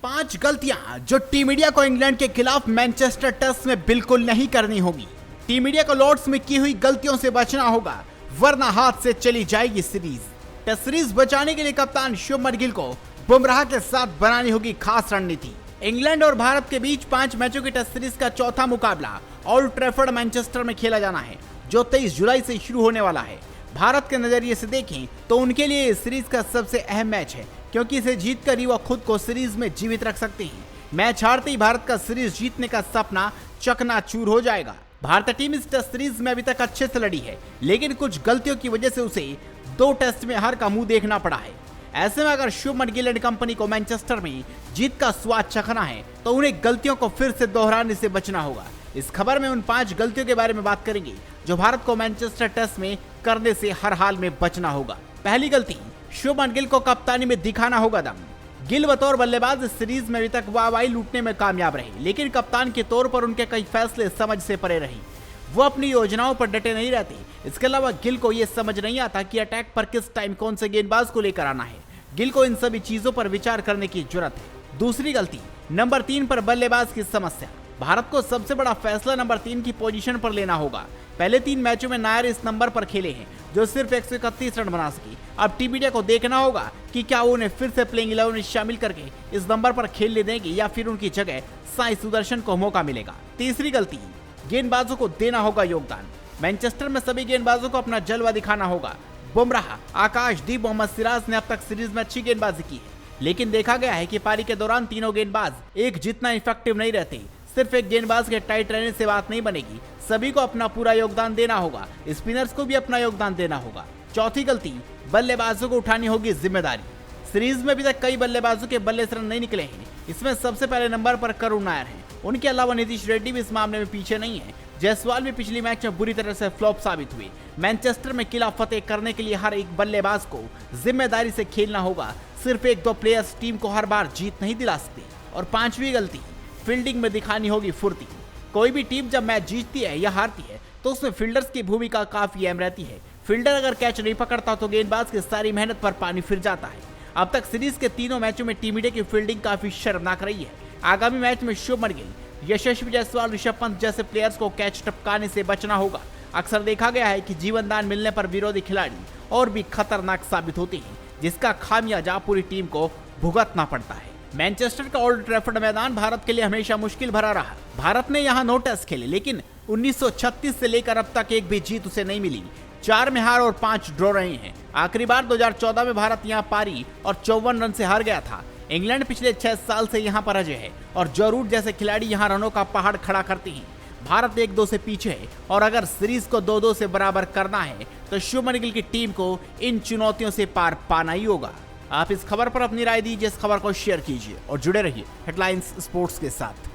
5 गलतियां जो team India को इंग्लैंड के खिलाफ मैनचेस्टर टेस्ट में बिल्कुल नहीं करनी होगी। टीम इंडिया को लॉर्ड्स में की हुई गलतियों से बचना होगा, वरना हाथ से चली जाएगी सीरीज। टेस्ट सीरीज बचाने के लिए कप्तान शुभमन गिल को बुमराह के साथ बनानी होगी खास रणनीति। इंग्लैंड और भारत के बीच 5 मैचों की टेस्ट सीरीज का चौथा मुकाबला ओल्ड ट्रैफर्ड मैनचेस्टर में खेला जाना है, जो 23 जुलाई से शुरू होने वाला है। भारत के नजरिए से देखें तो उनके लिए इस सीरीज का सबसे अहम मैच है, क्योंकि इसे जीतकर ही वो खुद को सीरीज में जीवित रख सकते हैं। मैच हारते ही भारत का सीरीज जीतने का सपना चकनाचूर हो जाएगा। भारतीय टीम इस टेस्ट सीरीज में अभी तक अच्छे से लड़ी है, लेकिन कुछ गलतियों की वजह से उसे 2 टेस्ट में हार का मुंह देखना पड़ा है। ऐसे में अगर शुभमन गिल एंड कंपनी को मैनचेस्टर में जीत का स्वाद चखना है तो उन्हें गलतियों को फिर से दोहराने से बचना होगा। इस खबर में उन 5 गलतियों के बारे में बात करेंगे जो भारत को मैनचेस्टर टेस्ट में करने से हर हाल में बचना होगा। पहली गलती, शुभमन गिल को कप्तानी में दिखाना होगा दम। गिल बतौर बल्लेबाज इस सीरीज में अभी तक वाहवाही लूटने में कामयाब रहे, लेकिन कप्तान के तौर पर उनके कई फैसले समझ से परे रहे। वो अपनी योजनाओं पर डटे नहीं रहते। इसके अलावा गिल को यह समझ नहीं आता कि अटैक पर किस टाइम कौन से गेंदबाज को लेकर आना है। गिल को इन सभी चीजों पर विचार करने की जरूरत है। दूसरी गलती, नंबर 3 पर बल्लेबाज की समस्या। भारत को सबसे बड़ा फैसला नंबर 3 की पोजीशन पर लेना होगा। पहले 3 मैचों में नायर इस नंबर पर खेले हैं, जो सिर्फ 131 रन बना सके। अब टीम इंडिया को देखना होगा कि क्या वो उन्हें फिर से प्लेइंग 11 में शामिल करके इस नंबर पर खेलने देंगे या फिर उनकी जगह साई सुदर्शन को मौका मिलेगा। तीसरी गलती, गेंदबाजों को देना होगा योगदान। मैनचेस्टर में सभी गेंदबाजों को अपना जलवा दिखाना होगा। बुमराह, आकाशदीप, मोहम्मद सिराज ने अब तक सीरीज में अच्छी गेंदबाजी की है, लेकिन देखा गया है कि पारी के दौरान तीनों गेंदबाज एक जितना इफेक्टिव नहीं रहते। सिर्फ एक गेंदबाज के टाइट रहने से बात नहीं बनेगी, सभी को अपना पूरा योगदान देना होगा। स्पिनर्स को भी अपना योगदान देना होगा। चौथी गलती, बल्लेबाजों को उठानी होगी जिम्मेदारी। सीरीज में अभी तक कई बल्लेबाजों के बल्ले से रन नहीं निकले हैं। इसमें सबसे पहले नंबर पर करुण नायर है। उनके अलावा नीतीश रेड्डी भी इस मामले में पीछे नहीं है। जायसवाल भी पिछली मैच में बुरी तरह से फ्लॉप साबित हुए। मैनचेस्टर में किला फतेह करने के लिए हर एक बल्लेबाज को जिम्मेदारी से खेलना होगा। सिर्फ 1-2 प्लेयर्स टीम को हर बार जीत नहीं दिला सकते। और 5वीं गलती, फील्डिंग में दिखानी होगी फुर्ती। कोई भी टीम जब मैच जीतती है या हारती है तो उसमें फील्डर्स की भूमिका काफी अहम रहती है। फील्डर अगर कैच नहीं पकड़ता तो गेंदबाज की सारी मेहनत पर पानी फिर जाता है। अब तक सीरीज के तीनों मैचों में टीम इंडिया की फील्डिंग काफी शर्मनाक रही है। आगामी मैच में शुभमन गिल, यशस्वी जायसवाल, ऋषभ पंत जैसे प्लेयर्स को कैच टपकाने से बचना होगा। अक्सर देखा गया है कि जीवन दान मिलने पर विरोधी खिलाड़ी और भी खतरनाक साबित होते हैं, जिसका खामियाजा पूरी टीम को भुगतना पड़ता है। मैनचेस्टर का ओल्ड ट्रैफर्ड मैदान भारत के लिए हमेशा मुश्किल भरा रहा। भारत ने यहाँ 9 टेस्ट खेले, लेकिन 1936 से लेकर अब तक एक भी जीत उसे नहीं मिली। 4 में हार और 5 ड्रॉ रहे हैं। आखिरी बार 2014 में भारत यहाँ पारी और 54 रन से हार गया था। इंग्लैंड पिछले 6 साल से यहाँ पर अजय है और जो रूट जैसे खिलाड़ी यहाँ रनों का पहाड़ खड़ा करते हैं। भारत 1-2 से पीछे है और अगर सीरीज को 2-2 से बराबर करना है तो शुभमन गिल की टीम को इन चुनौतियों से पार पाना ही होगा। आप इस खबर पर अपनी राय दीजिए, इस खबर को शेयर कीजिए और जुड़े रहिए हेडलाइंस स्पोर्ट्स के साथ।